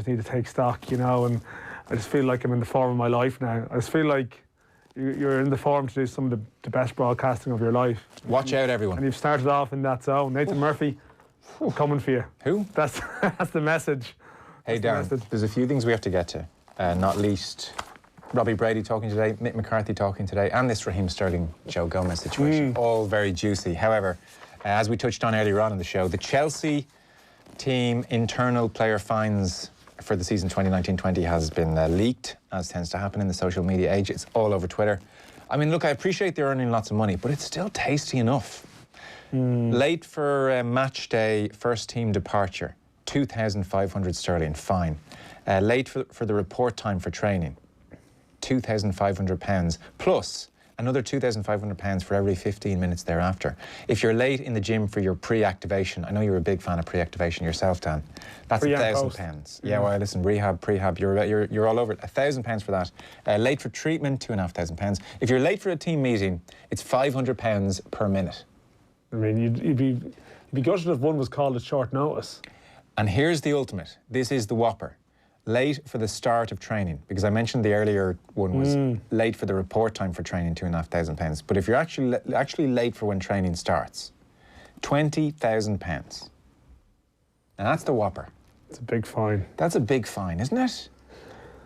just need to take stock, you know, and I just feel like I'm in the form of my life now. I just feel like you're in the form to do some of the best broadcasting of your life. Watch out, everyone. And you've started off in that zone. Nathan Murphy, I'm coming for you. Who? That's the message. Hey, Darren, there's a few things we have to get to, not least Robbie Brady talking today, Mick McCarthy talking today, and this Raheem Sterling, Joe Gomez situation. All very juicy. However, as we touched on earlier on in the show, the Chelsea team internal player fines for the season 2019-20 has been leaked, as tends to happen in the social media age. It's all over Twitter. I mean, look, I appreciate they're earning lots of money, but it's still tasty enough. Late for match day, first team departure, 2,500 sterling, fine. Late for the report time for training, £2,500, plus another £2,500 for every 15 minutes thereafter. If you're late in the gym for your pre-activation, I know you're a big fan of pre-activation yourself, Dan, that's £1,000. Yeah, well, listen, rehab, prehab, you're all over it. £1,000 for that. Late for treatment, £2,500. If you're late for a team meeting, it's £500 per minute. I mean, you'd be gutted if one was called at short notice. And here's the ultimate. This is the whopper. Late for the start of training, because I mentioned the earlier one was late for the report time for training, £2,500. But if you're actually late for when training starts, £20,000. Now that's the whopper. It's a big fine. That's a big fine, isn't it?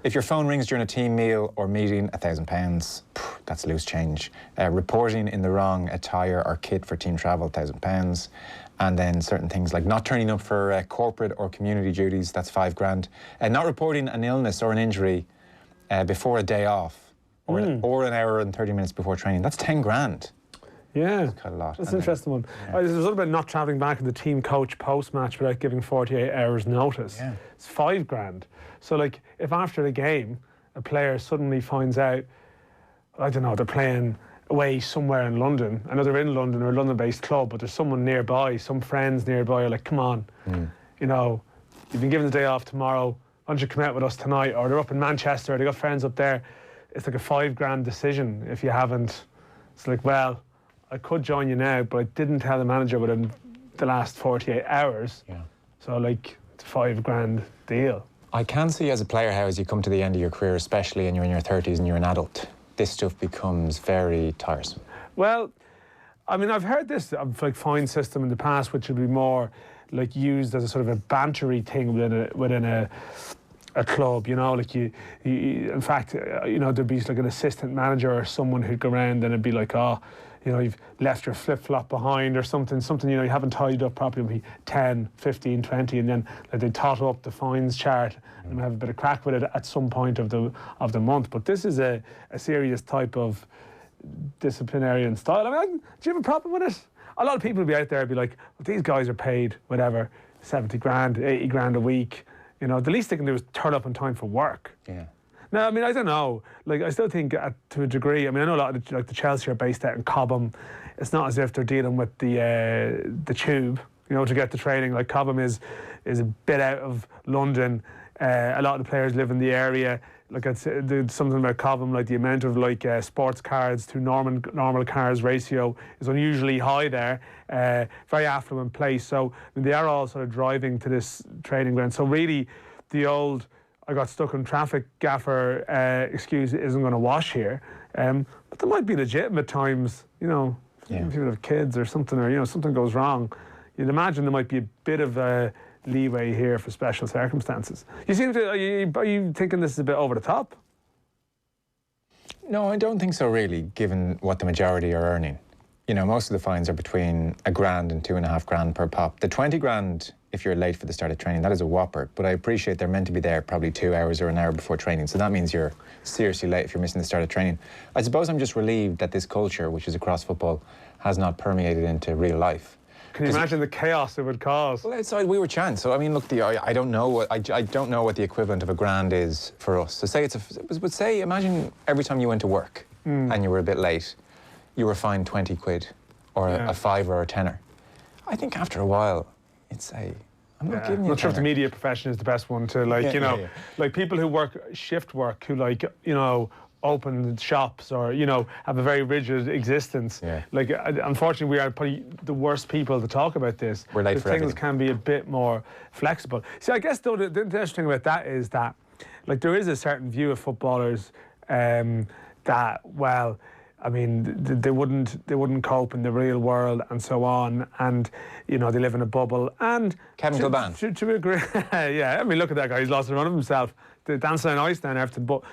If your phone rings during a team meal or meeting, £1,000. That's loose change. Reporting in the wrong attire or kit for team travel, £1,000. And then certain things like not turning up for corporate or community duties, that's £5,000. And not reporting an illness or an injury before a day off, or an hour and 30 minutes before training, that's £10,000. Yeah, that's quite a lot. That's an interesting one. Yeah. There's something about not travelling back in the team coach post-match without giving 48 hours notice. Yeah. It's £5,000. So, like, if after the game a player suddenly finds out, I don't know, they're playing away somewhere in London. I know they're in London or a London-based club, but there's someone nearby, some friends nearby are like, come on, you know, you've been given the day off tomorrow, why don't you come out with us tonight? Or they're up in Manchester, or they got friends up there. It's like a £5,000 decision if you haven't. It's like, well, I could join you now, but I didn't tell the manager within the last 48 hours. Yeah. So, like, it's a £5,000 deal. I can see as a player how as you come to the end of your career, especially and you're in your 30s and you're an adult, this stuff becomes very tiresome. Well, I mean, I've heard this like fine system in the past, which would be more like used as a sort of a bantery thing within a club, you know, like you in fact, you know, there'd be like an assistant manager or someone who'd go around and it'd be like, oh, you know, you've left your flip-flop behind or something, you know, you haven't tidied up properly, it'll be 10, 15, 20, and then like, they tot up the fines chart and have a bit of crack with it at some point of the month. But this is a serious type of disciplinarian style. I mean, do you have a problem with it? A lot of people will be out there and be like, well, these guys are paid, whatever, 70 grand, 80 grand a week. You know, the least they can do is turn up on time for work. Yeah. No, I mean, I don't know. Like, I still think to a degree, I mean, I know a lot of the Chelsea are based out in Cobham. It's not as if they're dealing with the tube, you know, to get the training. Like, Cobham is a bit out of London. A lot of the players live in the area. Like, I'd say something about Cobham, like the amount of like sports cars to normal cars ratio is unusually high there. Very affluent place. So I mean, they are all sort of driving to this training ground. So really, the old I got stuck in traffic gaffer excuse isn't going to wash here. But there might be legitimate times, you know, if you have kids or something, or, you know, something goes wrong. You'd imagine there might be a bit of leeway here for special circumstances. You seem to, are you thinking this is a bit over the top? No, I don't think so, really, given what the majority are earning. You know, most of the fines are between £1,000 and £2,500 per pop. The £20,000, if you're late for the start of training, that is a whopper. But I appreciate they're meant to be there probably 2 hours or an hour before training. So that means you're seriously late if you're missing the start of training. I suppose I'm just relieved that this culture, which is across football, has not permeated into real life. Can you imagine the chaos it would cause? Well, outside we were chatting, so I mean, look, I don't know what I don't know what the equivalent of £1,000 is for us. So say but say imagine every time you went to work and you were a bit late, you were fined 20 quid or a fiver or a tenner. I think after a while, you'd say, I'm not giving you. I'm not sure if the media profession is the best one to, like, like people who work shift work, who, like, you know, open shops or, you know, have a very rigid existence. Yeah. Like, unfortunately, we are probably the worst people to talk about this. We're late the for things everything. can be a bit more flexible. See, I guess, though, the interesting thing about that is that, like, there is a certain view of footballers that, well, I mean, they wouldn't cope in the real world and so on, and, you know, they live in a bubble. And Kevin Kilban. To agree, yeah, I mean, look at that guy, he's lost a run of himself. The dancing on ice down Everton, but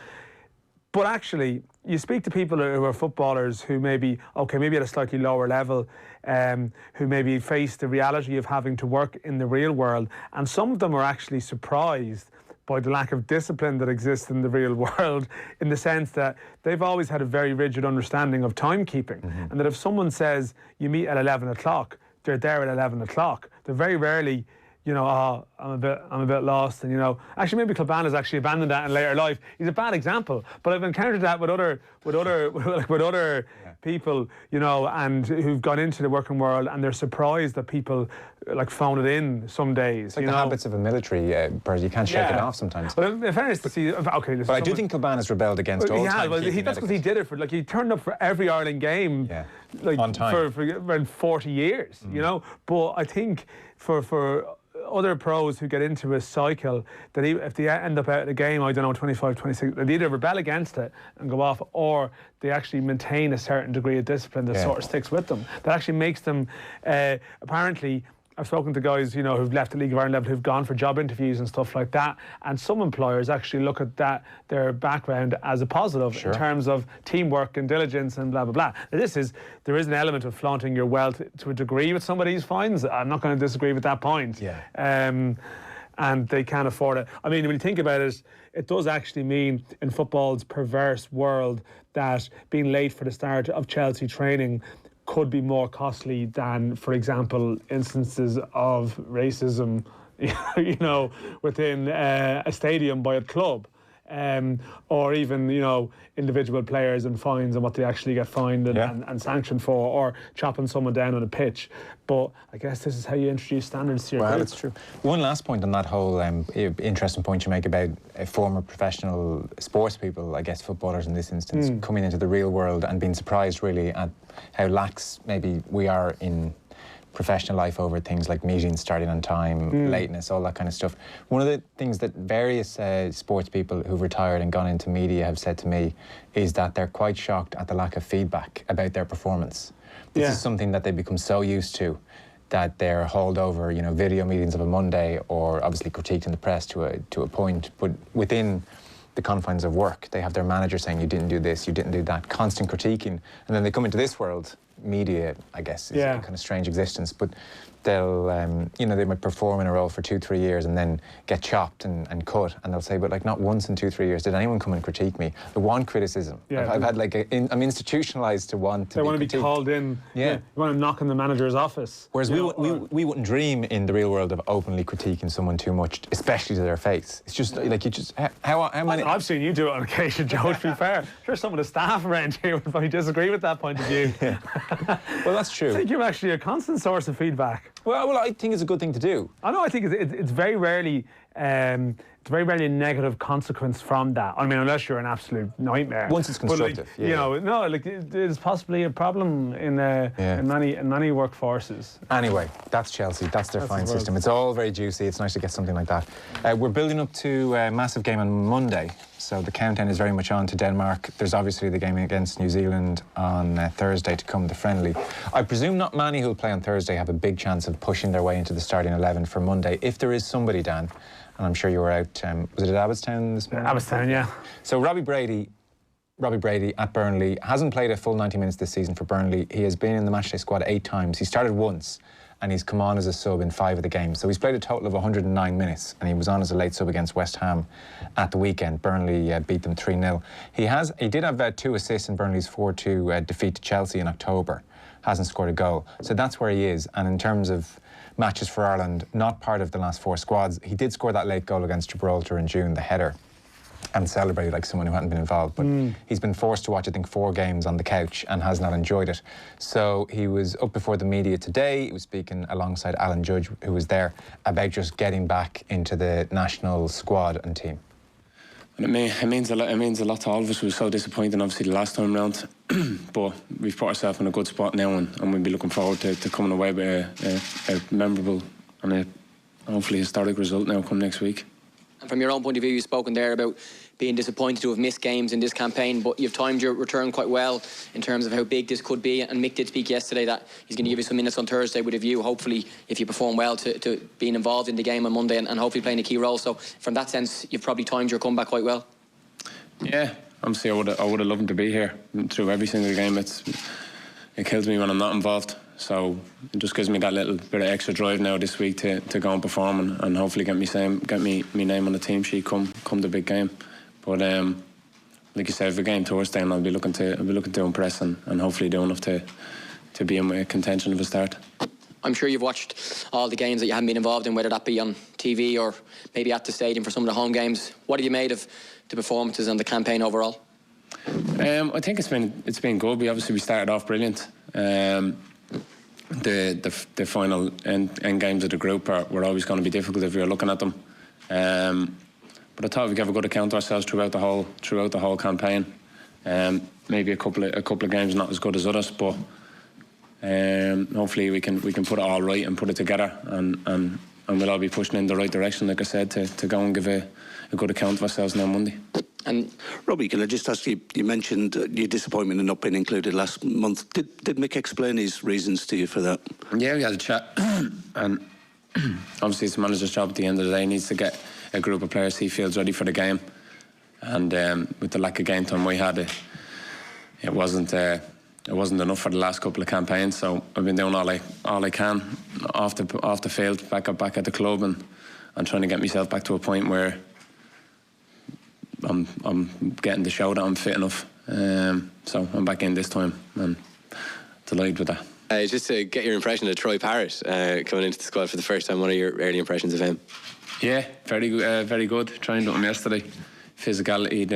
actually, you speak to people who are footballers who maybe at a slightly lower level, who maybe face the reality of having to work in the real world, and some of them are actually surprised by the lack of discipline that exists in the real world, in the sense that they've always had a very rigid understanding of timekeeping, and that if someone says you meet at 11 o'clock, they're there at 11 o'clock. They're very rarely, you know, oh, I'm a bit lost, and, you know, actually maybe Kilban has actually abandoned that in later life. He's a bad example, but I've encountered that with other people, you know, and who've gone into the working world, and they're surprised that people like phone it in some days. It's like the habits of a military person. You can't shake it off sometimes. But in fairness, but I do think Kilban has rebelled against all time. Well, that's because he did it for, like, he turned up for every Ireland game, like, on time for around 40 years, you know. But I think for other pros who get into a cycle, that if they end up out of the game, I don't know, 25, 26, they either rebel against it and go off, or they actually maintain a certain degree of discipline that sort of sticks with them. That actually makes them, apparently, I've spoken to guys, you know, who've left the League of Ireland level, who've gone for job interviews and stuff like that, and some employers actually look at that, their background, as a positive in terms of teamwork and diligence and blah blah blah. There is an element of flaunting your wealth to a degree with some of these fines. I'm not going to disagree with that point. And they can't afford it. I mean, when you think about it, it does actually mean, in football's perverse world, that being late for the start of Chelsea training could be more costly than, for example, instances of racism, you know, within a stadium by a club, or even, you know, individual players and fines and what they actually get fined and sanctioned for, or chopping someone down on a pitch. But I guess this is how you introduce standards to your group. It's true. One last point on that whole interesting point you make about former professional sports people, I guess footballers in this instance, coming into the real world and being surprised really at how lax maybe we are in professional life over things like meetings starting on time, lateness, all that kind of stuff. One of the things that various sports people who've retired and gone into media have said to me is that they're quite shocked at the lack of feedback about their performance. This is something that they become so used to that they're hauled over, you know, video meetings of a Monday, or obviously critiqued in the press to a point, but within the confines of work, they have their manager saying, you didn't do this, you didn't do that, constant critiquing, and then they come into this world. Media, I guess, is a kind of strange existence, but they'll, you know, they might perform in a role for 2-3 years and then get chopped and cut, and they'll say, but like, not once in 2-3 years did anyone come and critique me. I want criticism. I've had like I'm institutionalized to want to they be want to be called in. You want to knock on the manager's office. Whereas we wouldn't dream in the real world of openly critiquing someone too much, especially to their face. It's just like, you just how many. I've seen you do it on occasion, Joe. To be fair, sure, some of the staff around here would probably disagree with that point of view. Well, that's true. I think you're actually a constant source of feedback. Well, I think it's a good thing to do. I know. I think it's very rarely a negative consequence from that. I mean, unless you're an absolute nightmare. Once it's constructive, but, like, you know, no, like, it's possibly a problem in many workforces. Anyway, that's Chelsea. That's their fine system. It's all very juicy. It's nice to get something like that. We're building up to a massive game on Monday, so the countdown is very much on to Denmark. There's obviously the game against New Zealand on Thursday to come, the friendly. I presume not many who'll play on Thursday have a big chance of pushing their way into the starting 11 for Monday. If there is somebody, Dan, and I'm sure you were out, was it at Abbottstown this morning? Abbottstown, yeah. So Robbie Brady at Burnley hasn't played a full 90 minutes this season for Burnley. He has been in the matchday squad 8 times. He started once, and he's come on as a sub in 5 of the games. So he's played a total of 109 minutes, and he was on as a late sub against West Ham at the weekend. Burnley beat them 3-0. He did have 2 assists in Burnley's 4-2 defeat to Chelsea in October. Hasn't scored a goal. So that's where he is. And in terms of matches for Ireland, not part of the last 4 squads. He did score that late goal against Gibraltar in June, the header, and celebrated like someone who hadn't been involved. But he's been forced to watch, I think, 4 games on the couch and has not enjoyed it. So he was up before the media today. He was speaking alongside Alan Judge, who was there, about just getting back into the national squad and team. And it means a lot. It means a lot to all of us. We were so disappointing, obviously, the last time round, but we've put ourselves in a good spot now, and we'll be looking forward to coming away with a memorable and a hopefully historic result now come next week. And from your own point of view, you've spoken there about being disappointed to have missed games in this campaign, but you've timed your return quite well in terms of how big this could be. And Mick did speak yesterday that he's going to give you some minutes on Thursday with a view, hopefully, if you perform well, to being involved in the game on Monday and hopefully playing a key role. So from that sense, you've probably timed your comeback quite well. Yeah, obviously I would have loved him to be here through every single game. It kills me when I'm not involved. So it just gives me that little bit of extra drive now this week to go and perform and hopefully get me name on the team sheet come the big game. But like you said, if the game Thursday, and I'll be looking to impress and hopefully do enough to be in contention of a start. I'm sure you've watched all the games that you haven't been involved in, whether that be on TV or maybe at the stadium for some of the home games. What have you made of the performances and the campaign overall? I think it's been good. We started off brilliant. The final end games of the group were always going to be difficult if we were looking at them. But I thought we gave a good account of ourselves throughout the whole campaign. Maybe a couple of games not as good as others, but hopefully we can put it all right and put it together, and we'll all be pushing in the right direction, like I said, to go and give a good account of ourselves now Monday. And Robbie, can I just ask you? You mentioned your disappointment in not being included last month. Did Mick explain his reasons to you for that? Yeah, we had a chat, and obviously it's the manager's job at the end of the day. He needs to get a group of players he feels ready for the game, and with the lack of game time we had, it wasn't enough for the last couple of campaigns. So I've been doing all I can off the field, back at the club, and trying to get myself back to a point where I'm getting the show that I'm fit enough. So I'm back in this time, and delighted with that. Just to get your impression of Troy Parrott coming into the squad for the first time, what are your early impressions of him? Yeah, very good. Trained with him yesterday. Physicality,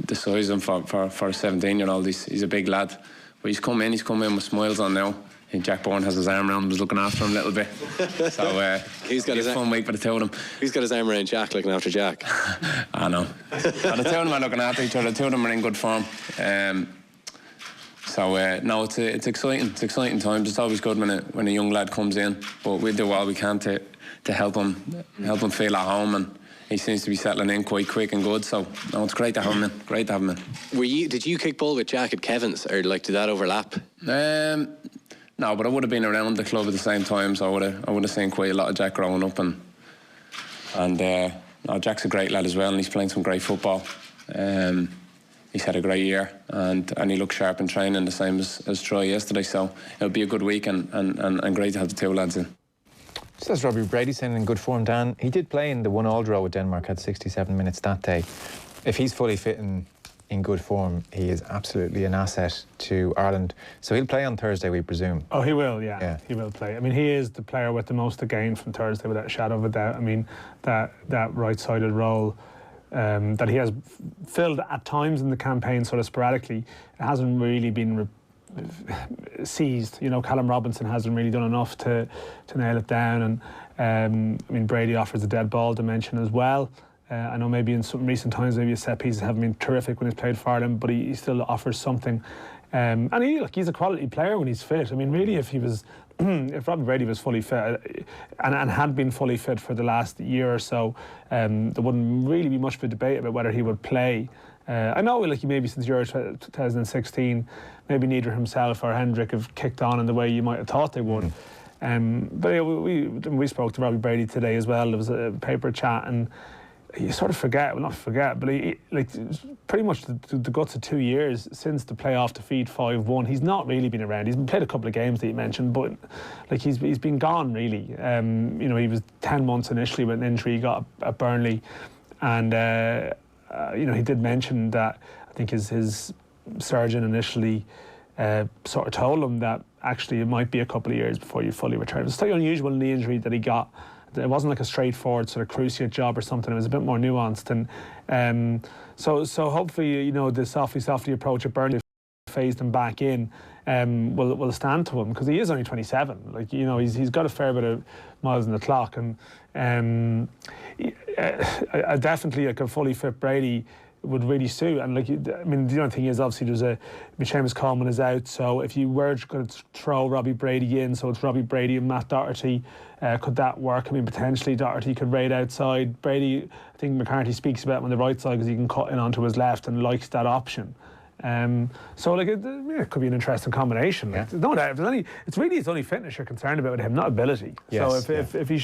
the size of him for a 17-year-old, he's a big lad. But he's come in with smiles on now. And Jack Bourne has his arm around him, was looking after him a little bit. So he's got his fun week for the two of them. Who's got his arm around Jack, looking after Jack? I know. The two of them are looking after each other. The two of them are in good form. No, it's exciting. It's exciting times. It's always good when a young lad comes in. But we do all we can to help him feel at home, and he seems to be settling in quite quick and good. So no, it's great to have him in. Great to have him in. Did you kick ball with Jack at Kevin's, or did that overlap? No, but I would have been around the club at the same time, so I would have seen quite a lot of Jack growing up, and Jack's a great lad as well, and he's playing some great football. He's had a great year, and he looks sharp in training, the same as Troy yesterday. So it'll be a good week, and great to have the two lads in. Just as Robbie Brady saying, in good form, Dan, he did play in the 1-1 draw with Denmark, had 67 minutes that day. If he's fully fit and in good form, he is absolutely an asset to Ireland. So he'll play on Thursday, we presume. Oh, he will, yeah. He will play. I mean, he is the player with the most to gain from Thursday, without a shadow of a doubt. I mean, that right-sided role that he has filled at times in the campaign, sort of sporadically, it hasn't really been seized. You know, Callum Robinson hasn't really done enough to nail it down, and I mean, Brady offers a dead ball dimension as well. I know maybe in some recent times maybe his set pieces haven't been terrific when he's played for Ireland, but he still offers something. And he's a quality player when he's fit. I mean, really, if Robbie Brady was fully fit and had been fully fit for the last year or so, there wouldn't really be much of a debate about whether he would play. I know, like, maybe since Euro 2016, maybe neither himself or Hendrick have kicked on in the way you might have thought they would. But we spoke to Robbie Brady today as well. There was a paper chat, and you sort of forget, well, not forget, but pretty much the guts of 2 years since the playoff defeat 5-1, he's not really been around. He's played a couple of games that you mentioned, but like he's been gone really. You know, he was 10 months initially with an injury he got at Burnley, and you know, he did mention that I think his surgeon initially sort of told him that actually it might be a couple of years before you fully return. It was slightly unusual in the injury that he got. It wasn't like a straightforward sort of cruciate job or something. It was a bit more nuanced, and so hopefully, you know, the softly approach at Burnley phased him back in will stand to him, because he is only 27. Like, you know, he's got a fair bit of miles on the clock, and I definitely, like, a fully fit Brady would really suit. And, like, I mean, the only thing is, obviously, Seamus Coleman is out, so if you were going to throw Robbie Brady in, so it's Robbie Brady and Matt Doherty, could that work? I mean, potentially Doherty could raid outside. Brady, I think McCarthy speaks about him on the right side because he can cut in onto his left and likes that option. So, like, it could be an interesting combination. Yeah. Like, no doubt. It's only fitness you're concerned about with him, not ability. Yes, so if he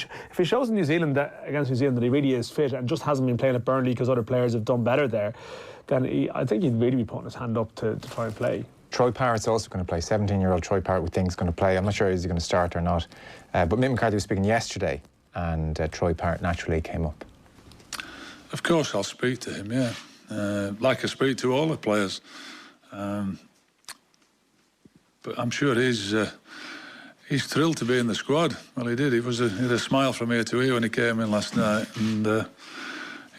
shows in New Zealand against New Zealand that he really is fit and just hasn't been playing at Burnley because other players have done better there, then I think he'd really be putting his hand up to try and play. Troy Parrott's also going to play. 17-year-old Troy Parrott, we think, is going to play. I'm not sure is he going to start or not. But Mick McCarthy was speaking yesterday, and Troy Parrott naturally came up. Of course, I'll speak to him. Yeah, like I speak to all the players. But I'm sure he's thrilled to be in the squad. Well, he did. He had a smile from ear to ear when he came in last night, and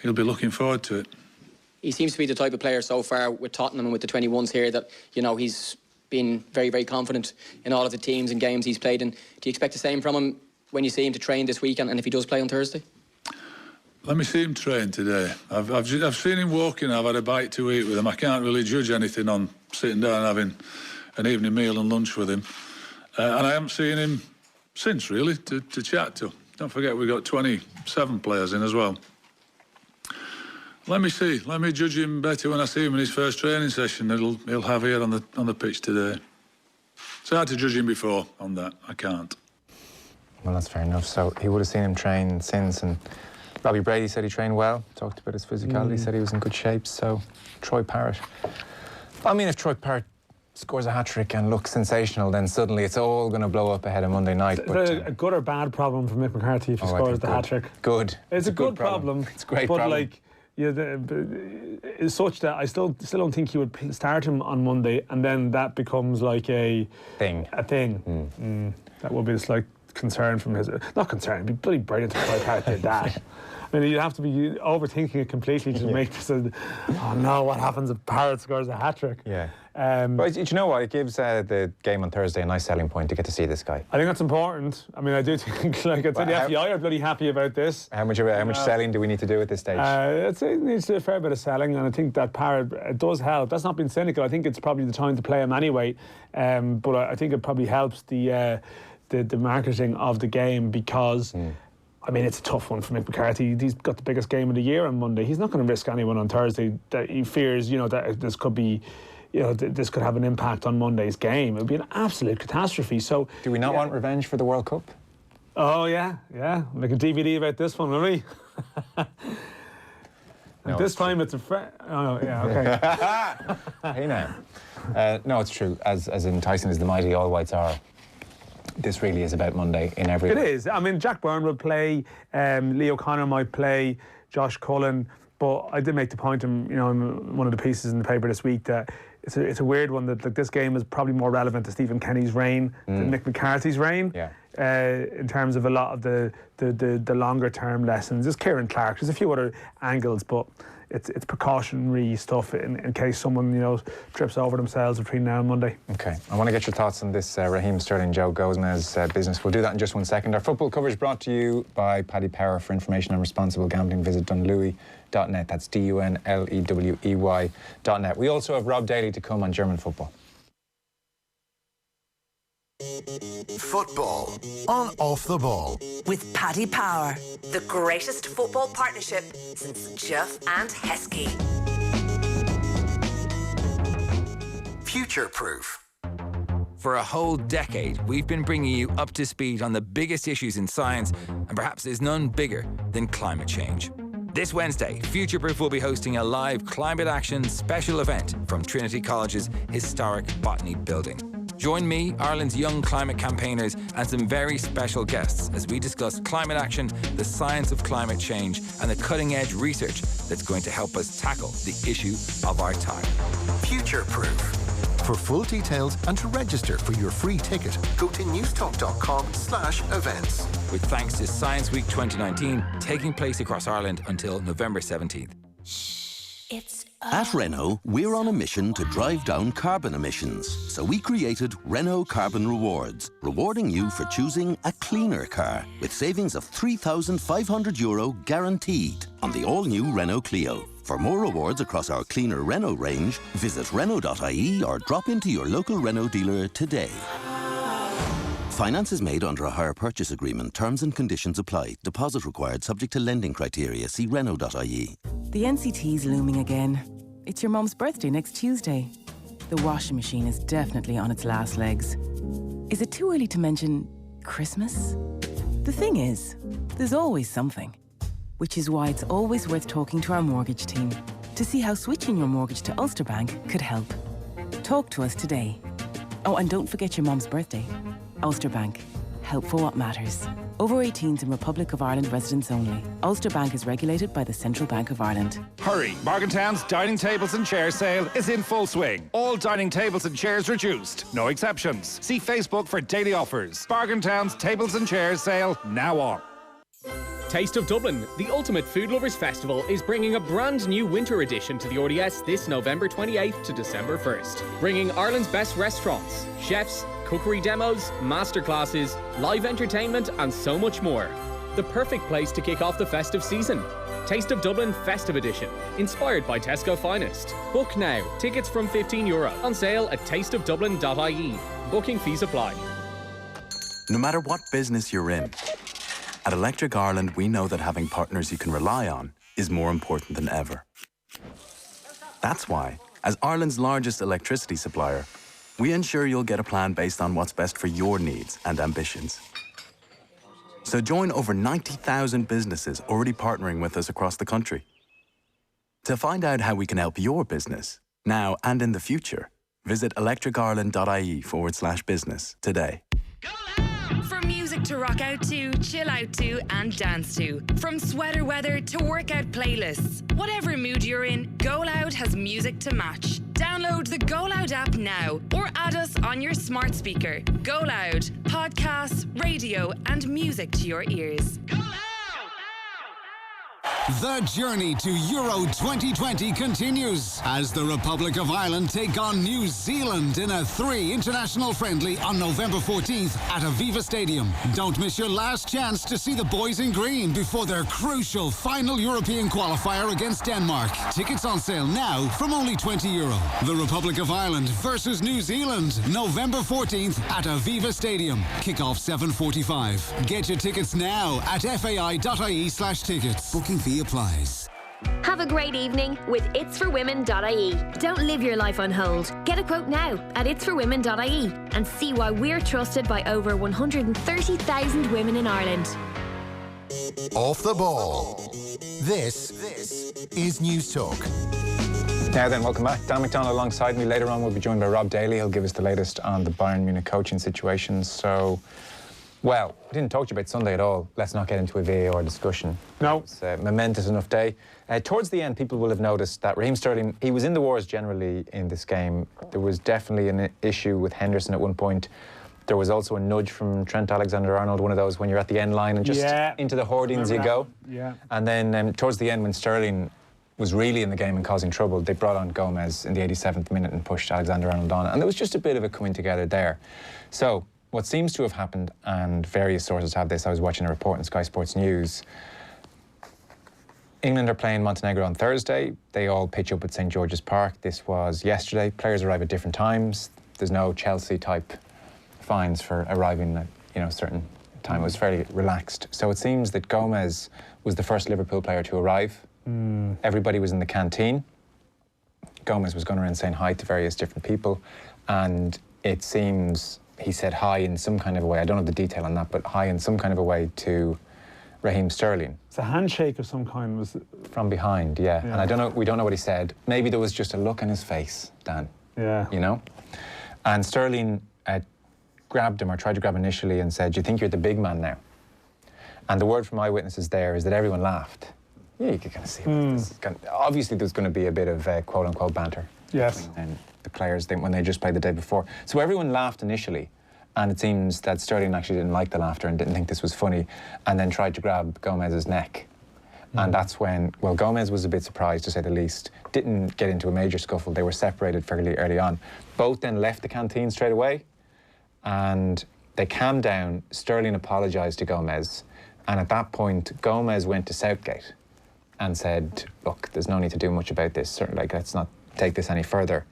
he'll be looking forward to it. He seems to be the type of player so far with Tottenham and with the 21s here that, you know, he's been very, very confident in all of the teams and games he's played in. Do you expect the same from him when you see him to train this weekend, and if he does play on Thursday? Let me see him train today. I've seen him walking. I've had a bite to eat with him. I can't really judge anything on sitting down and having an evening meal and lunch with him. And I haven't seen him since, really, to chat to. Don't forget, we've got 27 players in as well. Let me see. Let me judge him better when I see him in his first training session he'll have here on the pitch today. It's hard to judge him before on that. I can't. Well, that's fair enough. So he would have seen him train since, and Robbie Brady said he trained well, talked about his physicality, said he was in good shape. So Troy Parrott. I mean, if Troy Parrott scores a hat-trick and looks sensational, then suddenly it's all going to blow up ahead of Monday night. But a good or bad problem for Mick McCarthy if he scores the hat-trick? Good. It's a good problem. It's a great but problem. Like, it's such that I still don't think he would start him on Monday, and then that becomes like a thing. That would be a slight concern from his... Not concern, it'd be bloody brilliant if Troy Parrott did that. I mean, you'd have to be overthinking it completely to make this oh no, what happens if Parrott scores a hat-trick? Yeah. But do you know what? It gives the game on Thursday a nice selling point to get to see this guy. I think that's important. I mean, I do think, like, I'd say the FEI are bloody happy about this. How much selling do we need to do at this stage? I'd say it needs to do a fair bit of selling, and I think that Parrott does help. That's not being cynical. I think it's probably the time to play him anyway. But I think it probably helps the marketing of the game, because... I mean, it's a tough one for Mick McCarthy. He's got the biggest game of the year on Monday. He's not going to risk anyone on Thursday that he fears, that this could be, this could have an impact on Monday's game. It would be an absolute catastrophe. So, do we not want revenge for the World Cup? Oh, yeah. Like a DVD about this one, will we? No, this time it's a friend. Oh, yeah, okay. Hey, now. No, it's true. As enticing as the mighty All Whites are, this really is about Monday in every way. It is. I mean, Jack Byrne will play, Leo Connor might play, Josh Cullen, but I did make the point in one of the pieces in the paper this week that it's a weird one, that, like, this game is probably more relevant to Stephen Kenny's reign than Mick McCarthy's reign. Yeah. In terms of a lot of the longer term lessons. There's Kieran Clark, there's a few other angles, but it's precautionary stuff in case someone trips over themselves between now and Monday. Okay, I want to get your thoughts on this Raheem Sterling, Joe Gomez business. We'll do that in just 1 second. Our football coverage brought to you by Paddy Power. For information on responsible gambling, visit dunlewy.net. That's DUNLEWEY.net. We also have Rob Daly to come on German football. Football on Off the Ball with Paddy Power, the greatest football partnership since Jeff and Heskey. Future Proof. For a whole decade, we've been bringing you up to speed on the biggest issues in science, and perhaps there's none bigger than climate change. This Wednesday, Future Proof will be hosting a live climate action special event from Trinity College's historic Botany building. Join me, Ireland's young climate campaigners, and some very special guests as we discuss climate action, the science of climate change, and the cutting-edge research that's going to help us tackle the issue of our time. Future Proof. For full details and to register for your free ticket, go to newstalk.com/events. With thanks to Science Week 2019, taking place across Ireland until November 17th. At Renault, we're on a mission to drive down carbon emissions. So we created Renault Carbon Rewards, rewarding you for choosing a cleaner car with savings of €3,500 guaranteed on the all-new Renault Clio. For more rewards across our cleaner Renault range, visit Renault.ie or drop into your local Renault dealer today. Finance is made under a hire purchase agreement. Terms and conditions apply. Deposit required subject to lending criteria. See Renault.ie. The NCT's looming again. It's your mum's birthday next Tuesday. The washing machine is definitely on its last legs. Is it too early to mention Christmas? The thing is, there's always something. Which is why it's always worth talking to our mortgage team to see how switching your mortgage to Ulster Bank could help. Talk to us today. Oh, and don't forget your mum's birthday. Ulster Bank. Help for what matters. Over 18s and Republic of Ireland residents only. Ulster Bank is regulated by the Central Bank of Ireland. Hurry! Morgantown's dining tables and chairs sale is in full swing. All dining tables and chairs reduced. No exceptions. See Facebook for daily offers. Morgantown's tables and chairs sale now on. Taste of Dublin, the ultimate food lovers festival, is bringing a brand new winter edition to the RDS this November 28th to December 1st. Bringing Ireland's best restaurants, chefs, cookery demos, masterclasses, live entertainment and so much more. The perfect place to kick off the festive season. Taste of Dublin Festive Edition, inspired by Tesco Finest. Book now. Tickets from €15. On sale at tasteofdublin.ie. Booking fees apply. No matter what business you're in, at Electric Ireland, we know that having partners you can rely on is more important than ever. That's why, as Ireland's largest electricity supplier, we ensure you'll get a plan based on what's best for your needs and ambitions. So join over 90,000 businesses already partnering with us across the country. To find out how we can help your business, now and in the future, visit electricireland.ie/business today. From music to rock out to, chill out to, and dance to. From sweater weather to workout playlists. Whatever mood you're in, Go Loud has music to match. Download the Go Loud app now or add us on your smart speaker. Go Loud. Podcasts, radio, and music to your ears. The journey to Euro 2020 continues as the Republic of Ireland take on New Zealand in a 3 international friendly on November 14th at Aviva Stadium. Don't miss your last chance to see the boys in green before their crucial final European qualifier against Denmark. Tickets on sale now from only €20. The Republic of Ireland versus New Zealand, November 14th at Aviva Stadium. Kickoff 7:45. Get your tickets now at fai.ie/tickets. Booking fee applies. Have a great evening with itsforwomen.ie. Don't live your life on hold. Get a quote now at itsforwomen.ie and see why we're trusted by over 130,000 women in Ireland. Off the ball. This is News Talk. Now then, welcome back. Dan McDonnell alongside me. Later on, we'll be joined by Rob Daly. He'll give us the latest on the Bayern Munich coaching situation. So, well, we didn't talk to you about Sunday at all. Let's not get into a VAR discussion. No. It's a momentous enough day. Towards the end, people will have noticed that Raheem Sterling, he was in the wars generally in this game. There was definitely an issue with Henderson at one point. There was also a nudge from Trent Alexander-Arnold, one of those when you're at the end line and just into the hoardings you go. Yeah. And then towards the end, when Sterling was really in the game and causing trouble, they brought on Gomez in the 87th minute and pushed Alexander-Arnold on. And there was just a bit of a coming together there. So what seems to have happened, and various sources have this, I was watching a report on Sky Sports News, England are playing Montenegro on Thursday. They all pitch up at St George's Park. This was yesterday. Players arrive at different times. There's no Chelsea-type fines for arriving at a certain time. It was fairly relaxed. So it seems that Gomez was the first Liverpool player to arrive. Everybody was in the canteen. Gomez was going around saying hi to various different people, and it seems he said hi in some kind of a way. I don't know the detail on that, but hi in some kind of a way to Raheem Sterling. It's a handshake of some kind, was it? From behind, yeah. And we don't know what he said. Maybe there was just a look on his face, Dan. Yeah. And Sterling grabbed him, or tried to grab initially, and said, "Do you think you're the big man now?" And the word from eyewitnesses there is that everyone laughed. Yeah, you could kind of see this. Obviously, there's going to be a bit of quote-unquote banter. Yes. And the players, when they just played the day before. So everyone laughed initially, and it seems that Sterling actually didn't like the laughter and didn't think this was funny, and then tried to grab Gomez's neck. And that's when, well, Gomez was a bit surprised, to say the least. Didn't get into a major scuffle. They were separated fairly early on. Both then left the canteen straight away, and they calmed down. Sterling apologised to Gomez, and at that point, Gomez went to Southgate and said, look, there's no need to do much about this. Certainly, like, let's not take this any further.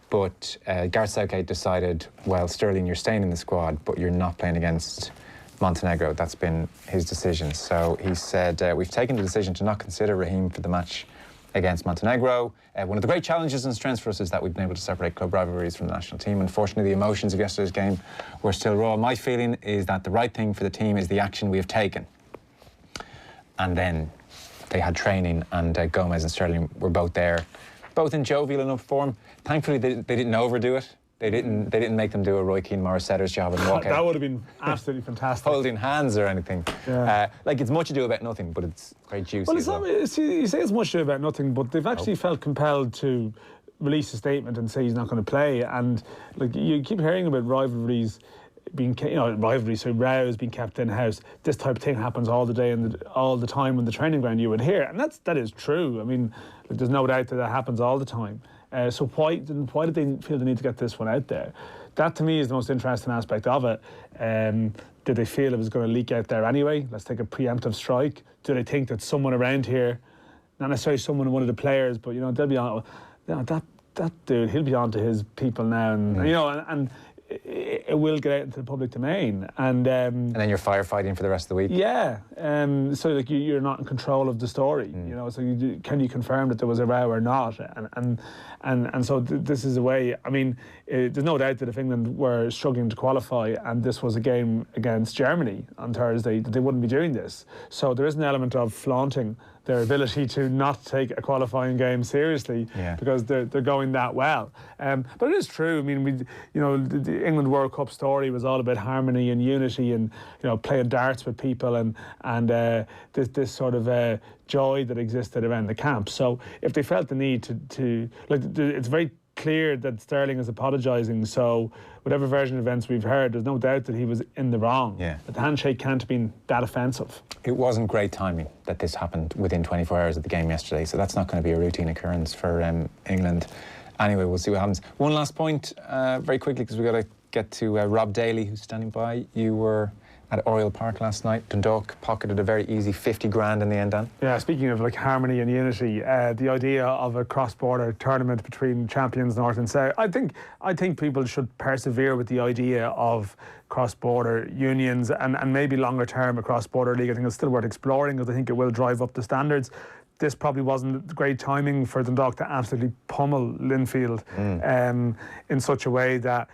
But Gareth Southgate decided, well, Sterling, you're staying in the squad, but you're not playing against Montenegro. That's been his decision. So he said, we've taken the decision to not consider Raheem for the match against Montenegro. One of the great challenges and strengths for us is that we've been able to separate club rivalries from the national team. Unfortunately, the emotions of yesterday's game were still raw. My feeling is that the right thing for the team is the action we have taken. And then they had training, and Gomez and Sterling were both there, both in jovial enough form. Thankfully, they didn't overdo it. They didn't make them do a Roy Keane Morisseta's job and walk out. That would have been absolutely fantastic. Holding hands or anything. Yeah. Like, it's much ado about nothing, but it's very juicy. Well, it's not, you say it's much ado about nothing, but they've actually felt compelled to release a statement and say he's not going to play. And like, you keep hearing about rivalries being, rows being kept in house. This type of thing happens all the day and all the time on the training ground. You would hear, and that is true. I mean, like, there's no doubt that happens all the time. So why did they feel the need to get this one out there? That, to me, is the most interesting aspect of it. Did they feel it was going to leak out there anyway? Let's take a preemptive strike. Do they think that someone around here, not necessarily someone, one of the players, but, they'll be on, that dude, he'll be on to his people now, and it will get out into the public domain, and then you're firefighting for the rest of the week. Yeah, so like you're not in control of the story, So can you confirm that there was a row or not? And so this is a way. I mean, there's no doubt that if England were struggling to qualify and this was a game against Germany on Thursday, that they wouldn't be doing this. So there is an element of flaunting their ability to not take a qualifying game seriously because they're going that well. But it is true. I mean, the England World Cup story was all about harmony and unity and playing darts with people and this sort of joy that existed around the camp. So if they felt the need to it's very clear that Sterling is apologising. So whatever version of events we've heard, there's no doubt that he was in the wrong. Yeah. But the handshake can't have been that offensive. It wasn't great timing that this happened within 24 hours of the game yesterday, so that's not going to be a routine occurrence for England. Anyway, we'll see what happens. One last point, very quickly, because we've got to get to Rob Daly, who's standing by. You were at Oriel Park last night. Dundalk pocketed a very easy 50 grand in the end, Dan. Yeah, speaking of like harmony and unity, the idea of a cross-border tournament between champions North and South, I think people should persevere with the idea of cross-border unions and maybe longer term a cross-border league. I think it's still worth exploring because I think it will drive up the standards. This probably wasn't great timing for Dundalk to absolutely pummel Linfield in such a way that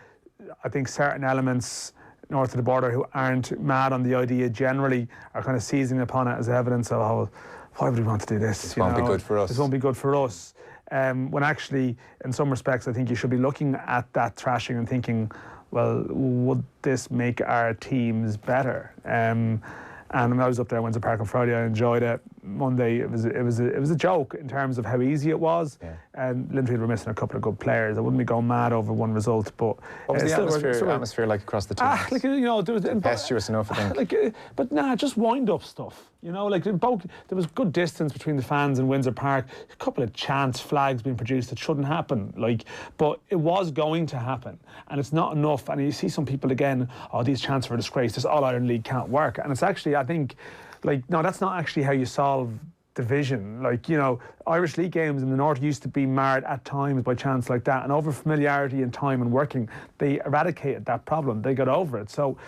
I think certain elements north of the border who aren't mad on the idea generally are kind of seizing upon it as evidence of, why would we want to do this? This won't be good for us. This won't be good for us. When actually, in some respects, I think you should be looking at that thrashing and thinking, well, would this make our teams better? And I was up there Windsor Park on Friday. I enjoyed it. Monday, it was a joke in terms of how easy it was. Yeah. And Linfield were missing a couple of good players. I wouldn't be going mad over one result, but what was the atmosphere like across the teams? There was tempestuous enough, I think. Just wind-up stuff. There was good distance between the fans in Windsor Park. A couple of chance flags being produced that shouldn't happen. But it was going to happen, and it's not enough. And you see some people again, these chants are a disgrace. This All-Ireland League can't work. And it's actually, I think, no, that's not actually how you solve division. Irish League games in the North used to be marred at times by chants like that, and over familiarity and time and working, they eradicated that problem. They got over it. So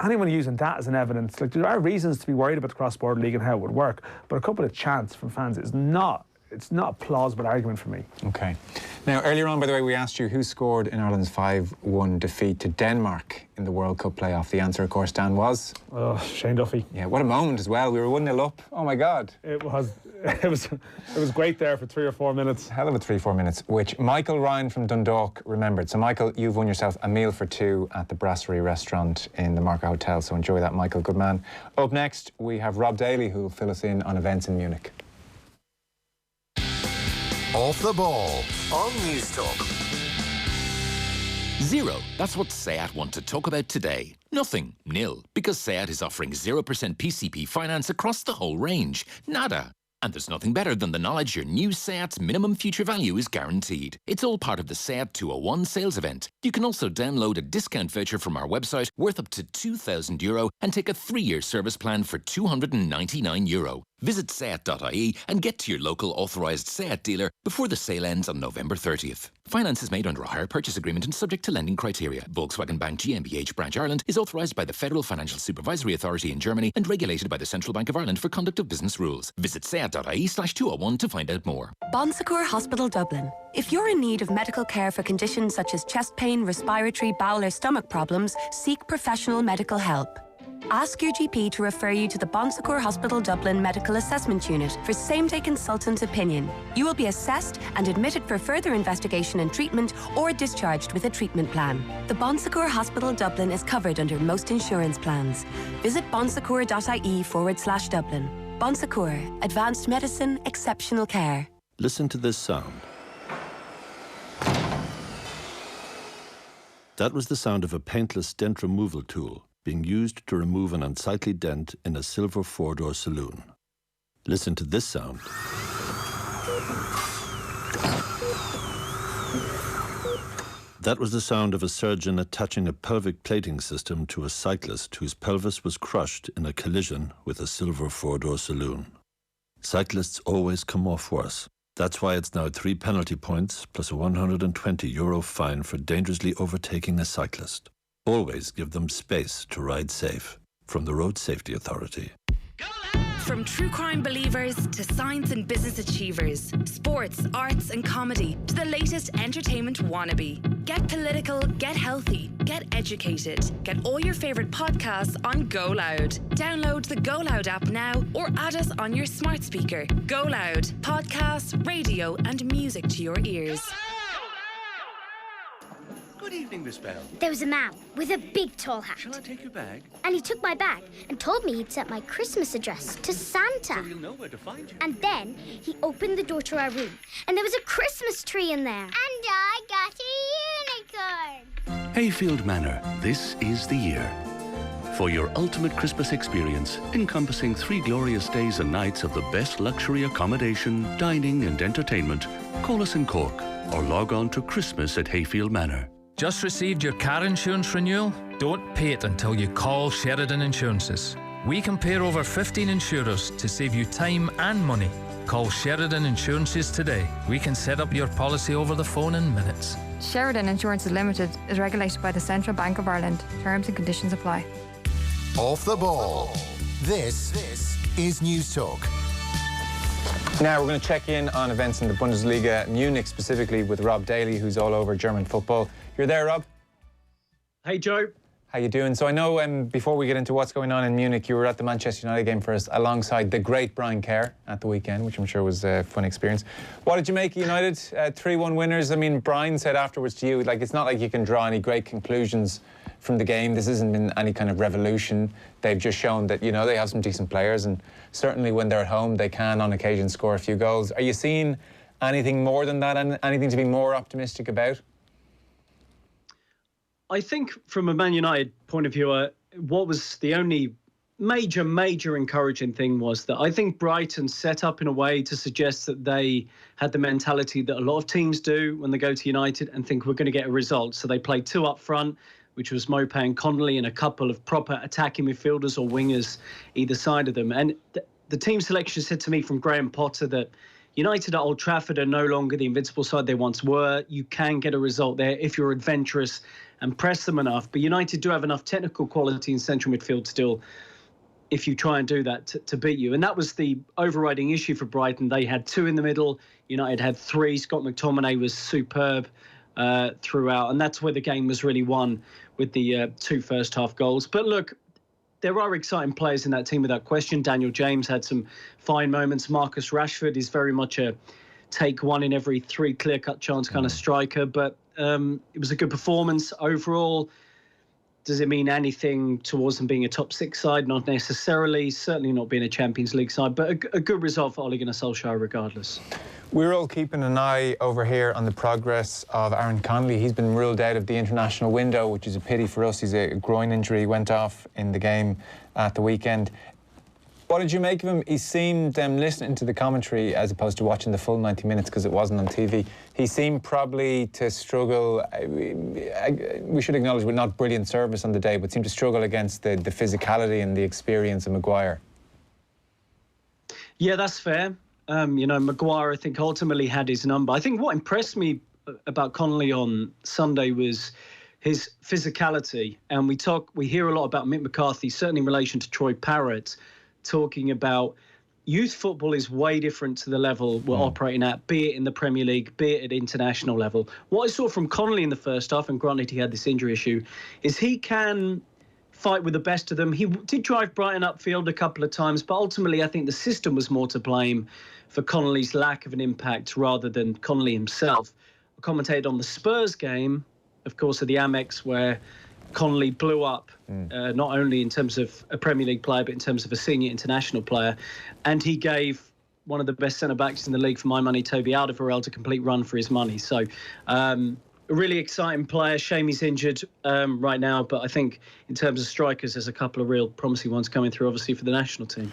anyone using that as an evidence, there are reasons to be worried about the cross-border league and how it would work, but a couple of chants from fans is not a plausible argument for me. Okay. Now, earlier on, by the way, we asked you who scored in Ireland's 5-1 defeat to Denmark in the World Cup playoff. The answer, of course, Dan, was... Shane Duffy. Yeah, what a moment as well. We were 1-0 up. Oh, my God. It was great there for 3 or 4 minutes. Hell of a 3-4 minutes, which Michael Ryan from Dundalk remembered. So, Michael, you've won yourself a meal for two at the Brasserie restaurant in the Marca Hotel. So enjoy that, Michael. Good man. Up next, we have Rob Daly, who will fill us in on events in Munich. Off the ball on News Talk. Zero. That's what SEAT want to talk about today. Nothing. Nil. Because SEAT is offering 0% PCP finance across the whole range. Nada. And there's nothing better than the knowledge your new Seat's minimum future value is guaranteed. It's all part of the Seat 201 sales event. You can also download a discount voucher from our website worth up to €2,000 and take a 3-year service plan for €299. Visit Seat.ie and get to your local authorised Seat dealer before the sale ends on November 30th. Finance is made under a hire purchase agreement and subject to lending criteria. Volkswagen Bank GmbH Branch Ireland is authorised by the Federal Financial Supervisory Authority in Germany and regulated by the Central Bank of Ireland for conduct of business rules. Visit Seat.ie/201 to find out more. Bon Secours Hospital Dublin. If you're in need of medical care for conditions such as chest pain, respiratory, bowel or stomach problems, seek professional medical help. Ask your GP to refer you to the Bon Secours Hospital Dublin Medical Assessment Unit for same-day consultant opinion. You will be assessed and admitted for further investigation and treatment or discharged with a treatment plan. The Bon Secours Hospital Dublin is covered under most insurance plans. Visit bonsecours.ie/Dublin. Bon Secours. Advanced medicine, exceptional care. Listen to this sound. That was the sound of a paintless dent removal tool being used to remove an unsightly dent in a silver 4-door saloon. Listen to this sound. That was the sound of a surgeon attaching a pelvic plating system to a cyclist whose pelvis was crushed in a collision with a silver 4-door saloon. Cyclists always come off worse. That's why it's now 3 penalty points plus a €120 fine for dangerously overtaking a cyclist. Always give them space to ride safe. From the Road Safety Authority. From true crime believers to science and business achievers, sports, arts and comedy to the latest entertainment wannabe. Get political, get healthy, get educated. Get all your favourite podcasts on Go Loud. Download the Go Loud app now or add us on your smart speaker. Go Loud. Podcasts, radio and music to your ears. Good evening, Miss Bell. There was a man with a big tall hat. Shall I take your bag? And he took my bag and told me he'd sent my Christmas address to Santa. So he'll know where to find you. And then he opened the door to our room and there was a Christmas tree in there. And I got a unicorn. Hayfield Manor, this is the year. For your ultimate Christmas experience, encompassing 3 glorious days and nights of the best luxury accommodation, dining and entertainment, call us in Cork or log on to Christmas@Hayfield Manor. Just received your car insurance renewal? Don't pay it until you call Sheridan Insurances. We compare over 15 insurers to save you time and money. Call Sheridan Insurances today. We can set up your policy over the phone in minutes. Sheridan Insurances Limited is regulated by the Central Bank of Ireland. Terms and conditions apply. Off the ball. This is News Talk. Now we're going to check in on events in the Bundesliga, Munich specifically, with Rob Daly, who's all over German football. You're there, Rob? Hey, Joe. How you doing? So I know before we get into what's going on in Munich, you were at the Manchester United game first alongside the great Brian Kerr at the weekend, which I'm sure was a fun experience. What did you make of United? 3-1 winners. I mean, Brian said afterwards to you, like, it's not like you can draw any great conclusions from the game. This hasn't been any kind of revolution. They've just shown that, you know, they have some decent players, and certainly when they're at home, they can on occasion score a few goals. Are you seeing anything more than that? Anything to be more optimistic about? I think from a Man United point of view, what was the only major encouraging thing was that I think Brighton set up in a way to suggest that they had the mentality that a lot of teams do when they go to United and think we're going to get a result. So they played 2 up front, which was Mopé and Connolly, and a couple of proper attacking midfielders or wingers either side of them. And the team selection said to me from Graham Potter that United at Old Trafford are no longer the invincible side they once were. You can get a result there if you're adventurous and press them enough. But United do have enough technical quality in central midfield still, if you try and do that, to beat you. And that was the overriding issue for Brighton. They had 2 in the middle. United had 3. Scott McTominay was superb throughout. And that's where the game was really won, with the 2 first-half goals. But look, there are exciting players in that team without question. Daniel James had some fine moments. Marcus Rashford is very much a take 1 in every 3 clear-cut chance kind of striker. But it was a good performance overall. Does it mean anything towards them being a top 6 side? Not necessarily. Certainly not being a Champions League side. But a good result for Ole Gunnar Solskjaer regardless. We're all keeping an eye over here on the progress of Aaron Connolly. He's been ruled out of the international window, which is a pity for us. He's a groin injury, went off in the game at the weekend. What did you make of him? He seemed, listening to the commentary as opposed to watching the full 90 minutes because it wasn't on TV, he seemed probably to struggle, we should acknowledge with not brilliant service on the day, but seemed to struggle against the physicality and the experience of Maguire. Yeah, that's fair. Maguire, I think, ultimately had his number. I think what impressed me about Connolly on Sunday was his physicality. And we hear a lot about Mick McCarthy, certainly in relation to Troy Parrott, talking about youth football is way different to the level we're operating at, be it in the Premier League, be it at international level. What I saw from Connolly in the first half, and granted he had this injury issue, is he can fight with the best of them. He did drive Brighton upfield a couple of times, but ultimately I think the system was more to blame for Connolly's lack of an impact rather than Connolly himself. I commentated on the Spurs game, of course, at the Amex, where Connolly blew up, not only in terms of a Premier League player, but in terms of a senior international player. And he gave one of the best centre-backs in the league, for my money, Toby Alderweireld, a complete run for his money. So a really exciting player. Shame he's injured right now. But I think in terms of strikers, there's a couple of real promising ones coming through, obviously, for the national team.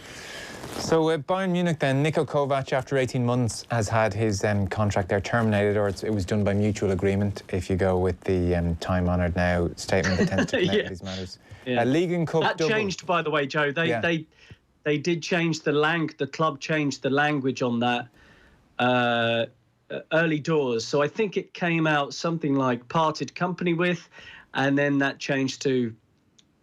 So Bayern Munich then, Niko Kovac, after 18 months, has had his contract there terminated, or it was done by mutual agreement, if you go with the time-honoured now statement that tends to come out of these matters. Yeah. League and Cup that double. Changed, by the way, Joe. They did change the club changed the language on that early doors. So I think it came out something like parted company with, and then that changed to,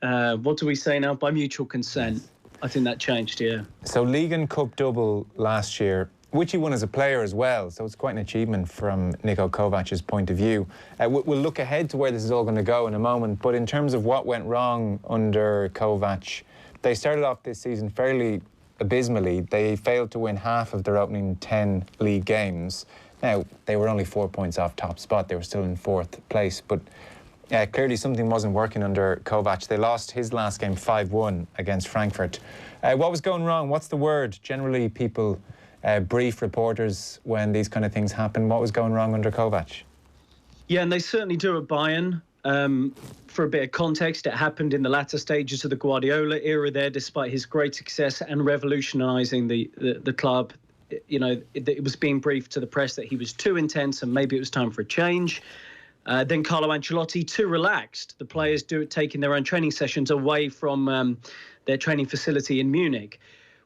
what do we say now, by mutual consent. I think that changed, yeah. So League and Cup double last year, which he won as a player as well, so it's quite an achievement from Niko Kovac's point of view. We'll look ahead to where this is all going to go in a moment, but in terms of what went wrong under Kovac, they started off this season fairly abysmally. They failed to win half of their opening 10 league games. Now, they were only 4 points off top spot. They were still in 4th place, but clearly something wasn't working under Kovac. They lost his last game 5-1 against Frankfurt. What was going wrong? What's the word? Generally, people brief reporters when these kind of things happen. What was going wrong under Kovac? Yeah, and they certainly do at Bayern. For a bit of context, it happened in the latter stages of the Guardiola era there, despite his great success and revolutionising the club. It was being briefed to the press that he was too intense and maybe it was time for a change. Then Carlo Ancelotti, too relaxed. The players taking their own training sessions away from their training facility in Munich.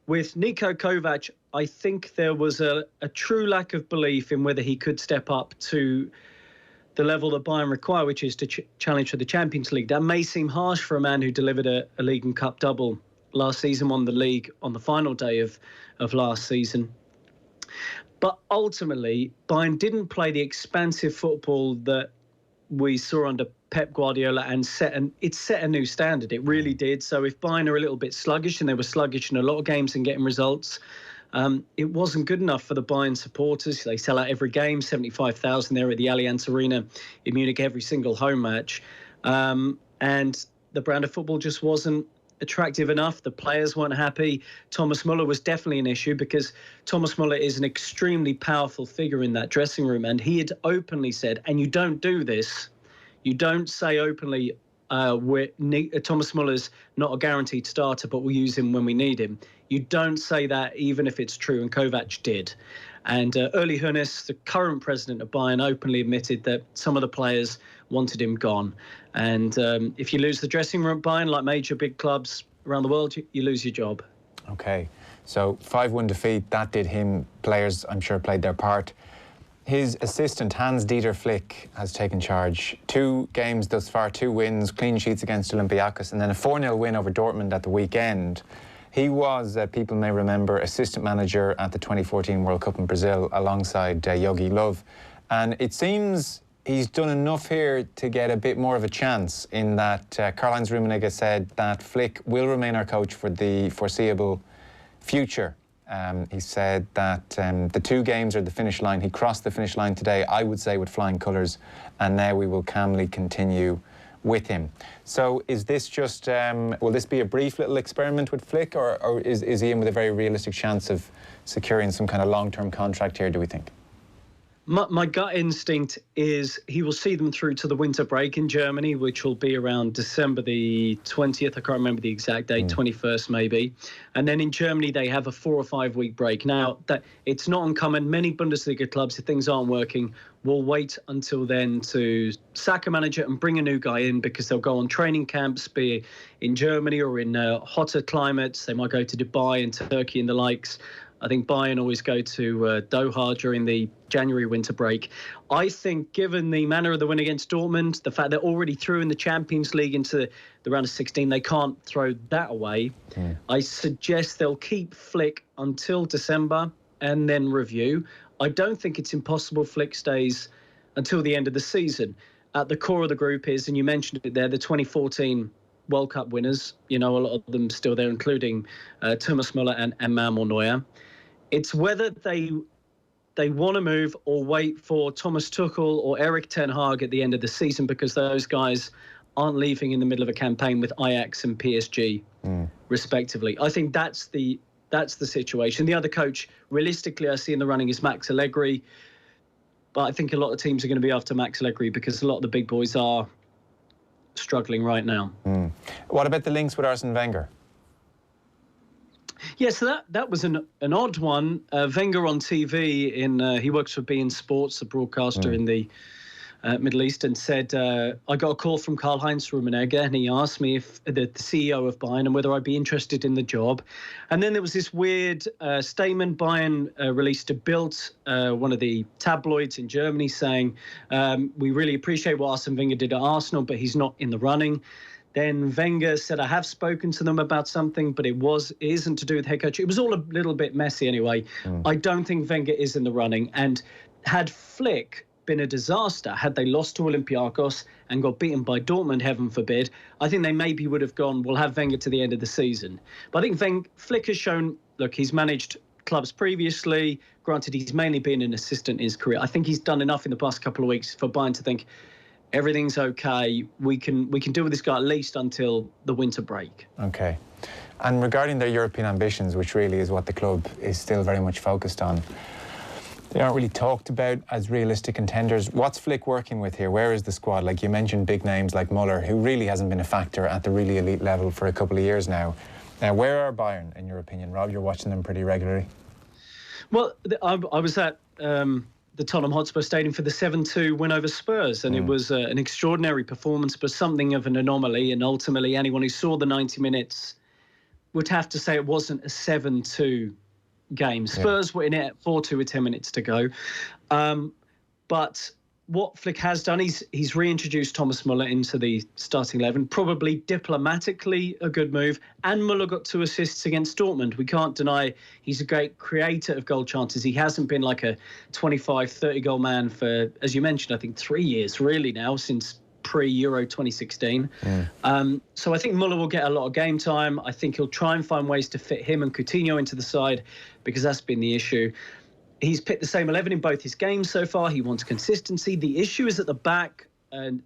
With Niko Kovac, I think there was a true lack of belief in whether he could step up to the level that Bayern require, which is to challenge for the Champions League. That may seem harsh for a man who delivered a League and Cup double last season, won the league on the final day of last season. But ultimately, Bayern didn't play the expansive football that we saw under Pep Guardiola, and it set a new standard. It really did. So if Bayern are a little bit sluggish, and they were sluggish in a lot of games and getting results, it wasn't good enough for the Bayern supporters. They sell out every game, 75,000 there at the Allianz Arena in Munich, every single home match. And the brand of football just wasn't attractive enough. The players weren't happy. Thomas Müller was definitely an issue because Thomas Müller is an extremely powerful figure in that dressing room. And he had openly said, and you don't do this, you don't say openly, Thomas Müller's not a guaranteed starter, but we'll use him when we need him. You don't say that even if it's true, and Kovac did. And Uli Hoeneß, the current president of Bayern, openly admitted that some of the players wanted him gone. And if you lose the dressing room at Bayern, like major big clubs around the world, you lose your job. OK, so 5-1 defeat, that did him. Players, I'm sure, played their part. His assistant, Hans-Dieter Flick, has taken charge. 2 games thus far, 2 wins, clean sheets against Olympiacos, and then a 4-0 win over Dortmund at the weekend. He was, people may remember, assistant manager at the 2014 World Cup in Brazil alongside Jogi Löw. And it seems he's done enough here to get a bit more of a chance in that Karl-Heinz Rummenigge said that Flick will remain our coach for the foreseeable future. He said that the 2 games are the finish line. He crossed the finish line today, I would say, with flying colours, and now we will calmly continue with him. So is this just, will this be a brief little experiment with Flick, or is he in with a very realistic chance of securing some kind of long-term contract here, do we think? My gut instinct is he will see them through to the winter break in Germany, which will be around December the 20th. I can't remember the exact date, 21st maybe. And then in Germany, they have a 4 or 5 week break. Now, that it's not uncommon. Many Bundesliga clubs, if things aren't working, will wait until then to sack a manager and bring a new guy in, because they'll go on training camps, be it in Germany or in hotter climates. They might go to Dubai and Turkey and the likes. I think Bayern always go to Doha during the January winter break. I think, given the manner of the win against Dortmund, the fact they're already through in the Champions League into the round of 16, they can't throw that away. I suggest they'll keep Flick until December and then review. I don't think it's impossible Flick stays until the end of the season. At the core of the group is, and you mentioned it there, the 2014 World Cup winners. You know, a lot of them still there, including Thomas Müller and Manuel Neuer. It's whether they want to move or wait for Thomas Tuchel or Erik ten Hag at the end of the season, because those guys aren't leaving in the middle of a campaign with Ajax and PSG, respectively. I think that's the situation. The other coach, realistically, I see in the running is Max Allegri, but I think a lot of teams are going to be after Max Allegri because a lot of the big boys are struggling right now. What about the links with Arsene Wenger? Yeah, so that was an odd one. Wenger on TV, he works for beIN Sports, a broadcaster in the Middle East, and said, I got a call from Karl-Heinz Rummenigge, and he asked me, if the CEO of Bayern, and whether I'd be interested in the job. And then there was this weird statement Bayern released to Bild, one of the tabloids in Germany, saying, we really appreciate what Arsene Wenger did at Arsenal, but he's not in the running. Then Wenger said, I have spoken to them about something, but it isn't to do with head coach. It was all a little bit messy anyway. I don't think Wenger is in the running. And had Flick been a disaster, had they lost to Olympiacos and got beaten by Dortmund, heaven forbid, I think they maybe would have gone, we'll have Wenger to the end of the season. But I think Flick has shown, look, he's managed clubs previously. Granted, he's mainly been an assistant in his career. I think he's done enough in the past couple of weeks for Bayern to think, everything's okay. We can deal with this guy at least until the winter break. Okay. And regarding their European ambitions, which really is what the club is still very much focused on, they aren't really talked about as realistic contenders. What's Flick working with here? Where is the squad? Like you mentioned, big names like Müller, who really hasn't been a factor at the really elite level for a couple of years now. Now, where are Bayern, in your opinion? Rob, you're watching them pretty regularly. Well, I was at the Tottenham Hotspur Stadium for the 7-2 win over Spurs, and it was an extraordinary performance, but something of an anomaly. And ultimately, anyone who saw the 90 minutes would have to say it wasn't a 7-2 game. Spurs were in it at 4-2 with 10 minutes to go. But what Flick has done, he's reintroduced Thomas Müller into the starting 11, probably diplomatically a good move. And Müller got 2 assists against Dortmund. We can't deny he's a great creator of goal chances. He hasn't been like a 25, 30 goal man for, as you mentioned, I think 3 years really now, since pre-Euro 2016. So I think Müller will get a lot of game time. I think he'll try and find ways to fit him and Coutinho into the side, because that's been the issue. He's picked the same 11 in both his games so far. He wants consistency. The issue is at the back.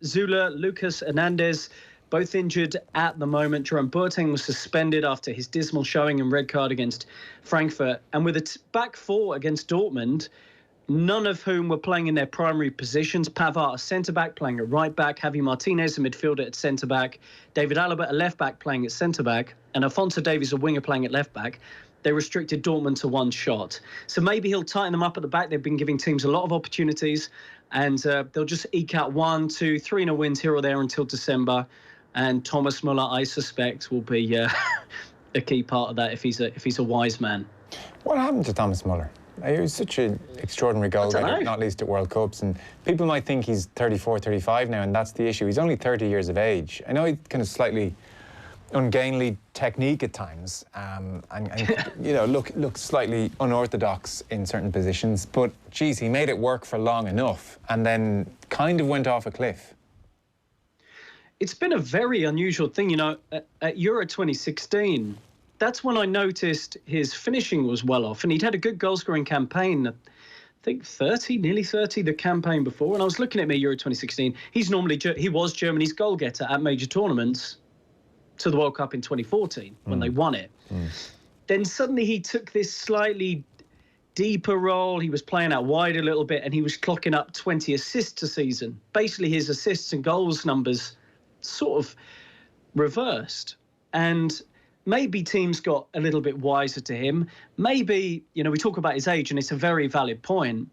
Zula, Lucas Hernandez, both injured at the moment. Jerome Boateng was suspended after his dismal showing and red card against Frankfurt. And with a back 4 against Dortmund, none of whom were playing in their primary positions. Pavard, a centre-back, playing at right-back. Javi Martinez, a midfielder, at centre-back. David Alaba, a left-back, playing at centre-back. And Alphonso Davies, a winger, playing at left-back. They restricted Dortmund to 1 shot. So maybe he'll tighten them up at the back. They've been giving teams a lot of opportunities, and they'll just eke out 1, 2, 3 wins here or there until December. And Thomas Müller, I suspect, will be a key part of that if he's a wise man. What happened to Thomas Müller? He was such an extraordinary goal getter, not least at World Cups. And people might think he's 34, 35 now, and that's the issue. He's only 30 years of age. I know he's kind of slightly ungainly technique at times, and you know, look slightly unorthodox in certain positions, but geez, he made it work for long enough and then kind of went off a cliff. It's been a very unusual thing, you know. At Euro 2016, that's when I noticed his finishing was well off, and he'd had a good goal-scoring campaign. I think 30, nearly 30, the campaign before. And I was looking at me Euro 2016. He was Germany's goal-getter at major tournaments, to the World Cup in 2014 when they won it. Then suddenly he took this slightly deeper role. He was playing out wide a little bit, and he was clocking up 20 assists a season. Basically, his assists and goals numbers sort of reversed. And maybe teams got a little bit wiser to him. Maybe, you know, we talk about his age, and it's a very valid point.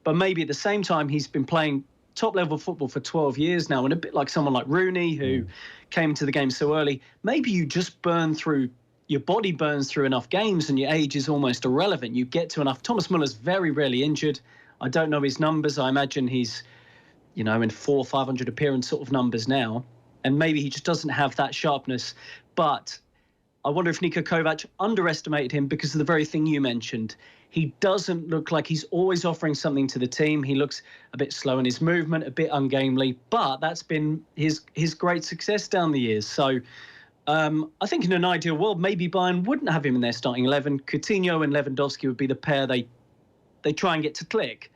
But maybe at the same time, he's been playing top-level football for 12 years now, and a bit like someone like Rooney, who came to the game so early, maybe you just your body burns through enough games and your age is almost irrelevant. You get to enough. Thomas Muller's very rarely injured. I don't know his numbers. I imagine he's, you know, in 400 or 500 appearance sort of numbers now. And maybe he just doesn't have that sharpness. But I wonder if Niko Kovac underestimated him because of the very thing you mentioned. He doesn't look like he's always offering something to the team. He looks a bit slow in his movement, a bit ungainly, but that's been his great success down the years. So I think in an ideal world, maybe Bayern wouldn't have him in their starting 11. Coutinho and Lewandowski would be the pair they try and get to click.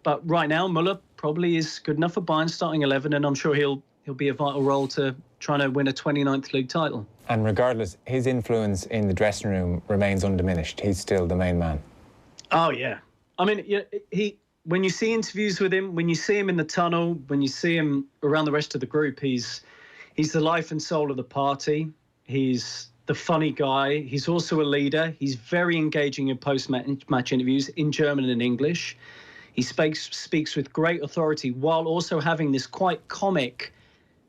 But right now, Muller probably is good enough for Bayern starting 11, and I'm sure he'll be a vital role to trying to win a 29th league title. And regardless, his influence in the dressing room remains undiminished. He's still the main man. Oh, yeah. I mean, when you see interviews with him, when you see him in the tunnel, when you see him around the rest of the group, he's the life and soul of the party. He's the funny guy. He's also a leader. He's very engaging in post-match interviews in German and English. He speaks with great authority while also having this quite comic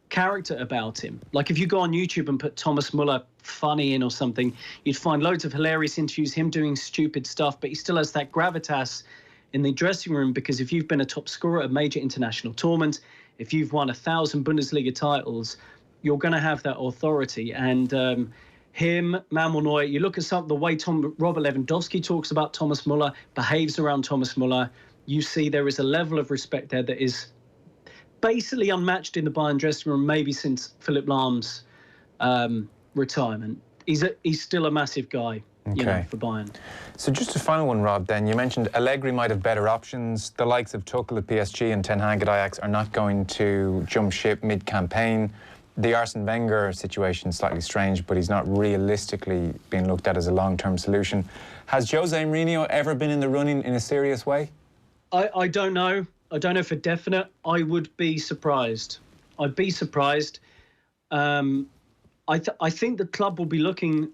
character about him. Like if you go on YouTube and put Thomas Muller funny in or something, you'd find loads of hilarious interviews, him doing stupid stuff, but he still has that gravitas in the dressing room, because if you've been a top scorer at a major international tournament, if you've won 1,000 Bundesliga titles, you're going to have that authority. And him, Manuel Neuer, you look at the way Robert Lewandowski talks about Thomas Muller, behaves around Thomas Muller, you see there is a level of respect there that is basically unmatched in the Bayern dressing room, maybe since Philipp Lahm's retirement. He's still a massive guy, you know, for Bayern. So just a final one, Rob, then. You mentioned Allegri might have better options. The likes of Tuchel at PSG and Ten Hag at Ajax are not going to jump ship mid-campaign. The Arsene Wenger situation is slightly strange, but he's not realistically being looked at as a long-term solution. Has Jose Mourinho ever been in the running in a serious way? I don't know. I don't know for definite. I would be surprised. I'd be surprised. I think the club will be looking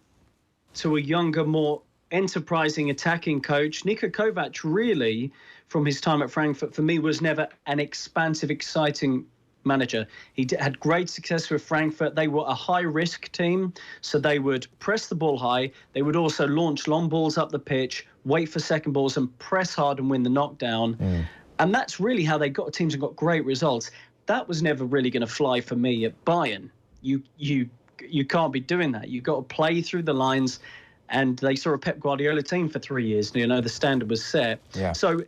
to a younger, more enterprising attacking coach. Niko Kovac really, from his time at Frankfurt, for me, was never an expansive, exciting manager. He had great success with Frankfurt. They were a high-risk team, so they would press the ball high. They would also launch long balls up the pitch, wait for second balls, and press hard and win the knockdown. And that's really how they got teams and got great results. That was never really going to fly for me at Bayern. You can't be doing that. You've got to play through the lines. And they saw a Pep Guardiola team for 3 years. You know, the standard was set. So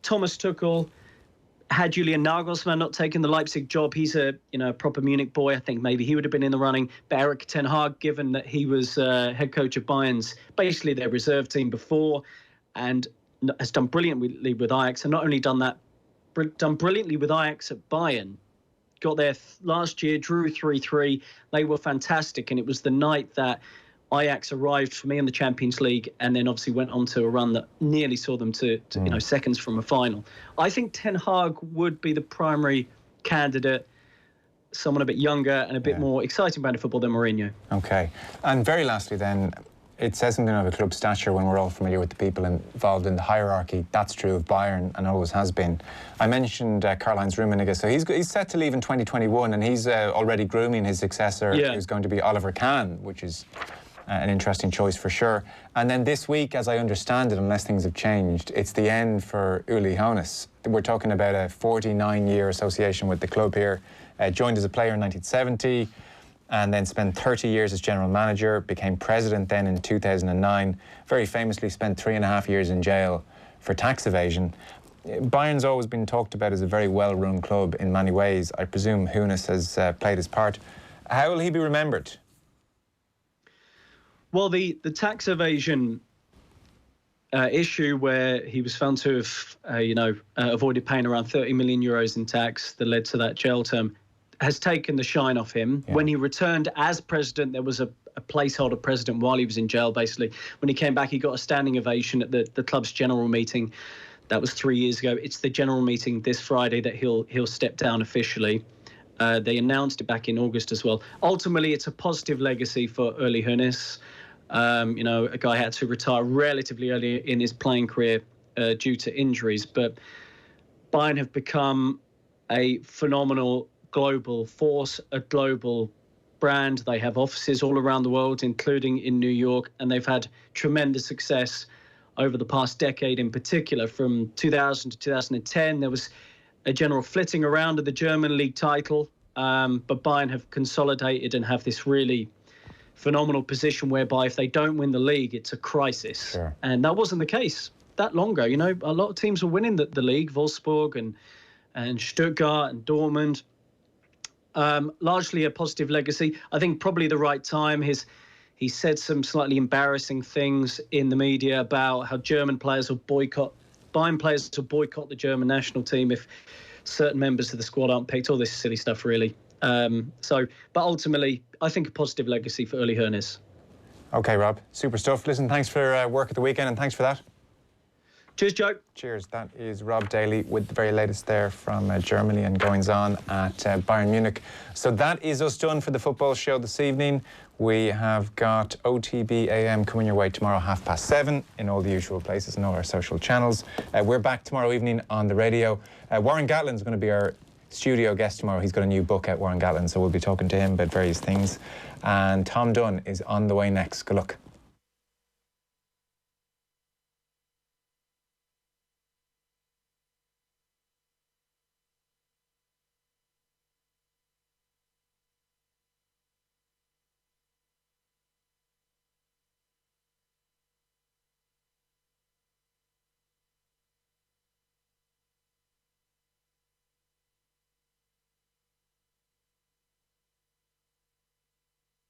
Thomas Tuchel, had Julian Nagelsmann not taken the Leipzig job, he's a proper Munich boy. I think maybe he would have been in the running. But Erik Ten Hag, given that he was head coach of Bayern's, basically their reserve team before, and has done brilliantly with Ajax, and not only done that, done brilliantly with Ajax at Bayern. Got there last year, drew 3-3. They were fantastic, and it was the night that Ajax arrived for me in the Champions League, and then obviously went on to a run that nearly saw them to seconds from a final. I think Ten Hag would be the primary candidate, someone a bit younger and a bit more exciting about football than Mourinho. Okay. And very lastly then, it says something of a club stature when we're all familiar with the people involved in the hierarchy. That's true of Bayern and always has been. I mentioned Karl-Heinz Rummenigge, so he's set to leave in 2021, and he's already grooming his successor, who's going to be Oliver Kahn, which is an interesting choice for sure. And then this week, as I understand it, unless things have changed, it's the end for Uli Hoeneß. We're talking about a 49-year association with the club here. Joined as a player in 1970, and then spent 30 years as general manager, became president then in 2009, very famously spent 3.5 years in jail for tax evasion. Bayern's always been talked about as a very well-run club in many ways. I presume Hoeneß has played his part. How will he be remembered? Well, the tax evasion issue, where he was found to have, avoided paying around 30 million euros in tax that led to that jail term, has taken the shine off him. When he returned as president, there was a placeholder president while he was in jail, basically. When he came back, he got a standing ovation at the club's general meeting. That was 3 years ago. It's the general meeting this Friday that he'll step down officially. They announced it back in August as well. Ultimately, it's a positive legacy for Uli Hoeneß. A guy had to retire relatively early in his playing career due to injuries, but Bayern have become a phenomenal global force, a global brand. They have offices all around the world, including in New York, and they've had tremendous success over the past decade in particular. From 2000 to 2010, there was a general flitting around of the German league title, but Bayern have consolidated and have this really phenomenal position whereby if they don't win the league, it's a crisis. Sure. And that wasn't the case that long ago. A lot of teams were winning the league, Wolfsburg and Stuttgart and Dortmund. Largely a positive legacy. I think probably the right time. He said some slightly embarrassing things in the media about how German players will boycott, Bayern players will boycott the German national team if certain members of the squad aren't picked. All this silly stuff, really. But ultimately, I think a positive legacy for Uli Hoeneß. Okay, Rob, super stuff. Listen, thanks for work at the weekend, and thanks for that. Cheers, Joe. Cheers. That is Rob Daly with the very latest there from Germany and goings-on at Bayern Munich. So that is us done for the football show this evening. We have got OTB AM coming your way tomorrow 7:30 in all the usual places and all our social channels. We're back tomorrow evening on the radio. Warren Gatlin's going to be our studio guest tomorrow. He's got a new book out, Warren Gatlin, so we'll be talking to him about various things. And Tom Dunn is on the way next. Good luck.